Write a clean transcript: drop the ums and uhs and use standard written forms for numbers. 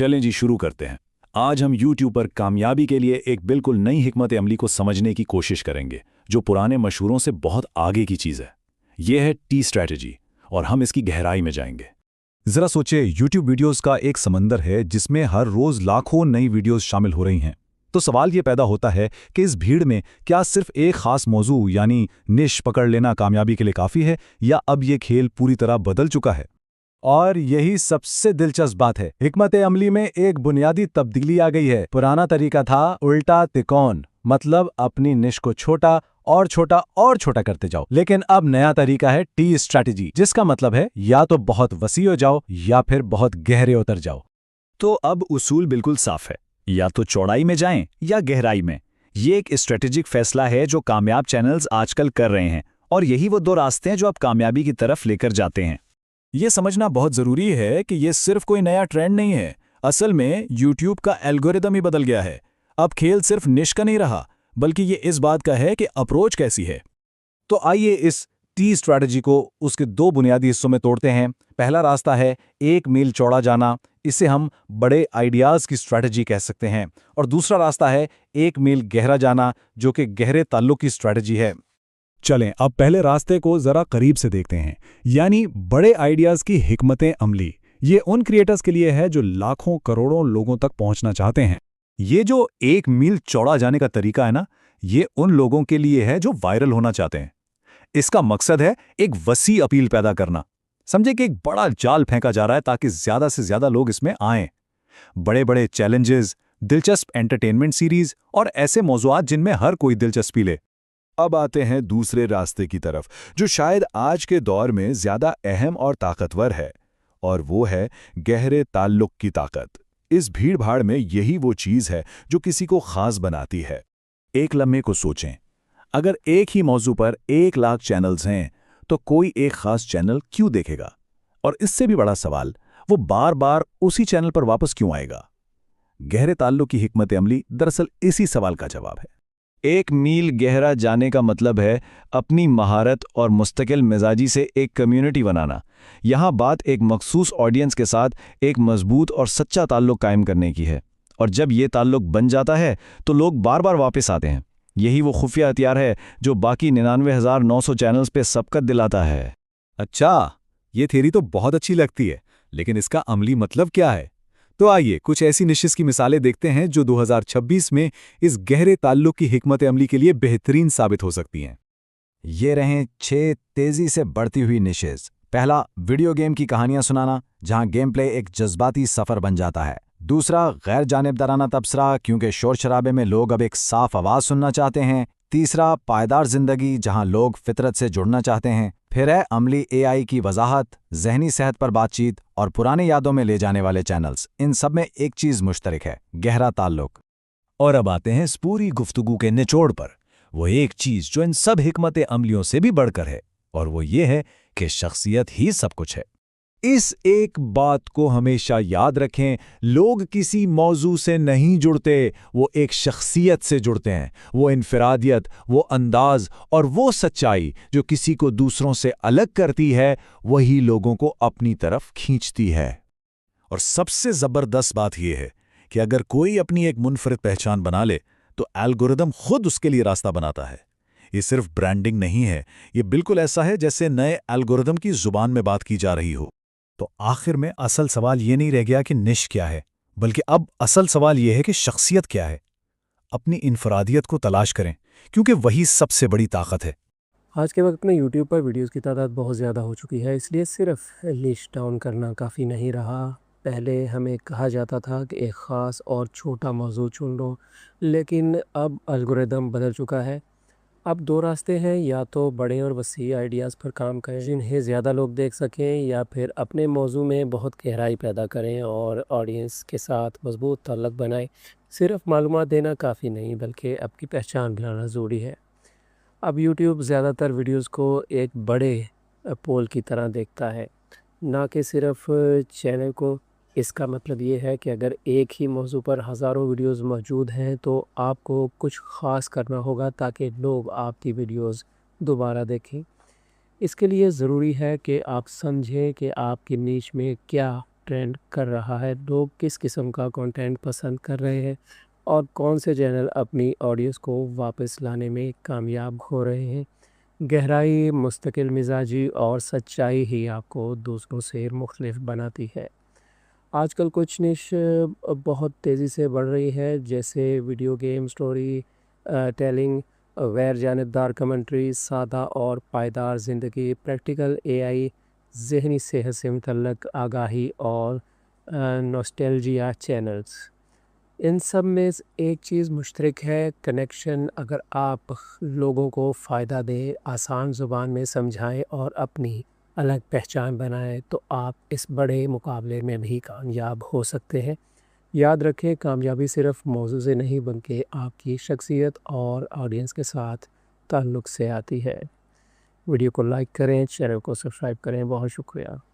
चलें जी, शुरू करते हैं। आज हम YouTube पर कामयाबी के लिए एक बिल्कुल नई हिकमत अमली को समझने की कोशिश करेंगे, जो पुराने मशहूरों से बहुत आगे की चीज़ है। ये है टी स्ट्रैटेजी, और हम इसकी गहराई में जाएंगे। जरा सोचे, YouTube वीडियोस का एक समंदर है जिसमें हर रोज लाखों नई वीडियोस शामिल हो रही हैं। तो सवाल ये पैदा होता है कि इस भीड़ में क्या सिर्फ एक खास मौजू यानी निश पकड़ लेना कामयाबी के लिए काफ़ी है, या अब ये खेल पूरी तरह बदल चुका है? और यही सबसे दिलचस्प बात है। हिकमत अमली में एक बुनियादी तब्दीली आ गई है। पुराना तरीका था उल्टा तिकोन, मतलब अपनी निश को छोटा और छोटा और छोटा करते जाओ। लेकिन अब नया तरीका है टी स्ट्रैटेजी, जिसका मतलब है या तो बहुत वसी हो जाओ या फिर बहुत गहरे उतर जाओ। तो अब उसूल बिल्कुल साफ है, या तो चौड़ाई में जाएं या गहराई में। ये एक स्ट्रेटेजिक फैसला है जो कामयाब चैनल्स आजकल कर रहे हैं, और यही वो दो रास्ते हैं जो आप कामयाबी की तरफ लेकर जाते हैं। ये समझना बहुत ज़रूरी है कि ये सिर्फ कोई नया ट्रेंड नहीं है। असल में YouTube का एल्गोरिदम ही बदल गया है। अब खेल सिर्फ निश का नहीं रहा, बल्कि ये इस बात का है कि अप्रोच कैसी है। तो आइए इस टी स्ट्रैटेजी को उसके दो बुनियादी हिस्सों में तोड़ते हैं। पहला रास्ता है 1 मील चौड़ा जाना, इसे हम बड़े आइडियाज़ की स्ट्रैटेजी कह सकते हैं। और दूसरा रास्ता है 1 मील गहरा जाना, जो कि गहरे ताल्लुक की स्ट्रैटेजी है। चलें अब पहले रास्ते को ज़रा करीब से देखते हैं, यानी बड़े आइडियाज़ की हिकमतें अमली। ये उन क्रिएटर्स के लिए है जो लाखों करोड़ों लोगों तक पहुंचना चाहते हैं। ये जो 1 मील चौड़ा जाने का तरीका है ना, ये उन लोगों के लिए है जो वायरल होना चाहते हैं। इसका मकसद है एक वसी अपील पैदा करना। समझे कि एक बड़ा जाल फेंका जा रहा है ताकि ज्यादा से ज्यादा लोग इसमें आएं। बड़े बड़े चैलेंजेस, दिलचस्प एंटरटेनमेंट सीरीज और ऐसे मौज़ूआत जिनमें हर कोई दिलचस्पी ले। अब आते हैं दूसरे रास्ते की तरफ, जो शायद आज के दौर में ज्यादा अहम और ताकतवर है, और वो है गहरे ताल्लुक की ताकत। इस भीड़-भाड़ में यही वो चीज है जो किसी को खास बनाती है। एक लम्हे को सोचें, अगर एक ही मौजू पर 1 लाख चैनल्स हैं, तो कोई एक खास चैनल क्यों देखेगा? और इससे भी बड़ा सवाल, वो बार बार उसी चैनल पर वापस क्यों आएगा? गहरे ताल्लुक की हिकमत अमली दरअसल इसी सवाल का जवाब है। 1 मील गहरा जाने का मतलब है अपनी महारत और मुस्तकिल मिजाजी से एक कम्युनिटी बनाना। यहाँ बात एक मखसूस ऑडियंस के साथ एक मजबूत और सच्चा ताल्लुक कायम करने की है, और जब ये ताल्लुक बन जाता है तो लोग बार बार वापस आते हैं। यही वो खुफिया हथियार है जो बाकी 99,900 चैनल्स पे सबकत दिलाता है। अच्छा, ये थ्योरी तो बहुत अच्छी लगती है, लेकिन इसका अमली मतलब क्या है? तो आइए कुछ ऐसी निशिस की मिसालें देखते हैं जो 2026 में इस गहरे ताल्लुक की हिकमत अमली के लिए बेहतरीन साबित हो सकती हैं। ये रहे 6 तेजी से बढ़ती हुई निशेज़। पहला, वीडियो गेम की कहानियां सुनाना, जहां गेम प्ले एक जज्बाती सफ़र बन जाता है। दूसरा, गैर जानिबदाराना तबसरा, क्योंकि शोर शराबे में लोग अब एक साफ आवाज़ सुनना चाहते हैं। तीसरा, पायदार जिंदगी, जहां लोग फितरत से जुड़ना चाहते हैं। फिर है अमली AI की वजाहत, जहनी सेहत पर बातचीत और पुरानी यादों में ले जाने वाले चैनल्स। इन सब में एक चीज़ मुश्तरक है, गहरा ताल्लुक। और अब आते हैं इस पूरी गुफ्तगू के निचोड़ पर, वो एक चीज़ जो इन सब हिकमत अमलियों से भी बढ़कर है, और वो ये है कि शख्सियत ही सब कुछ है। इस एक बात को हमेशा याद रखें, लोग किसी मौजू से नहीं जुड़ते, वो एक शख्सियत से जुड़ते हैं। वो इनफरादियत, वो अंदाज और वो सच्चाई जो किसी को दूसरों से अलग करती है, वही लोगों को अपनी तरफ खींचती है। और सबसे ज़बरदस्त बात यह है कि अगर कोई अपनी एक मुनफरिद पहचान बना ले, तो एल्गोरिदम खुद उसके लिए रास्ता बनाता है। ये सिर्फ ब्रांडिंग नहीं है, ये बिल्कुल ऐसा है जैसे नए एल्गोरिदम की जुबान में बात की जा रही हो। तो आखिर में असल सवाल ये नहीं रह गया कि निश क्या है, बल्कि अब असल सवाल ये है कि शख्सियत क्या है। अपनी इनफरादियत को तलाश करें, क्योंकि वही सबसे बड़ी ताकत है। आज के वक्त में YouTube पर वीडियोस की तादाद बहुत ज़्यादा हो चुकी है, इसलिए सिर्फ लिस्ट डाउन करना काफ़ी नहीं रहा। पहले हमें कहा जाता था कि एक ख़ास और छोटा मौजू चुन लो, लेकिन अब एल्गोरिदम बदल चुका है। अब 2 रास्ते हैं, या तो बड़े और वसी आइडियाज़ पर काम करें जिन्हें ज़्यादा लोग देख सकें, या फिर अपने मौजू में बहुत गहराई पैदा करें और ऑडियंस के साथ मजबूत ताल्लुक़ बनाएं। सिर्फ मालूमात देना काफ़ी नहीं, बल्कि आपकी पहचान बनाना ज़रूरी है। अब YouTube ज़्यादातर वीडियोस को एक बड़े पोल की तरह देखता है, ना कि सिर्फ चैनल को। इसका मतलब ये है कि अगर एक ही मौजू पर हज़ारों वीडियोस मौजूद हैं, तो आपको कुछ ख़ास करना होगा ताकि लोग आपकी वीडियोस दोबारा देखें। इसके लिए ज़रूरी है कि आप समझें कि आपकी नीश में क्या ٹرینڈ کر رہا ہے، لوگ کس قسم کا کنٹینٹ پسند کر رہے ہیں اور کون سے چینل اپنی آڈینس کو واپس لانے میں کامیاب ہو رہے ہیں۔ گہرائی، مستقل مزاجی اور سچائی ہی آپ کو دوسروں سے مختلف بناتی ہے۔ آج کل کچھ نش بہت تیزی سے بڑھ رہی ہے، جیسے ویڈیو گیم، سٹوری ٹیلنگ، غیر جانبدار کمنٹری، سادہ اور پائیدار زندگی، پریکٹیکل اے آئی، ذہنی صحت سے متعلق آگاہی اور نوسٹیلجیا چینلز۔ ان سب میں ایک چیز مشترک ہے، کنیکشن۔ اگر آپ لوگوں کو فائدہ دیں، آسان زبان میں سمجھائیں اور اپنی الگ پہچان بنائیں تو آپ اس بڑے مقابلے میں بھی کامیاب ہو سکتے ہیں۔ یاد رکھیں، کامیابی صرف موضوع سے نہیں بلکہ آپ کی شخصیت اور آڈینس کے ساتھ تعلق سے آتی ہے۔ ویڈیو کو لائک کریں، چینل کو سبسکرائب کریں۔ بہت شکریہ۔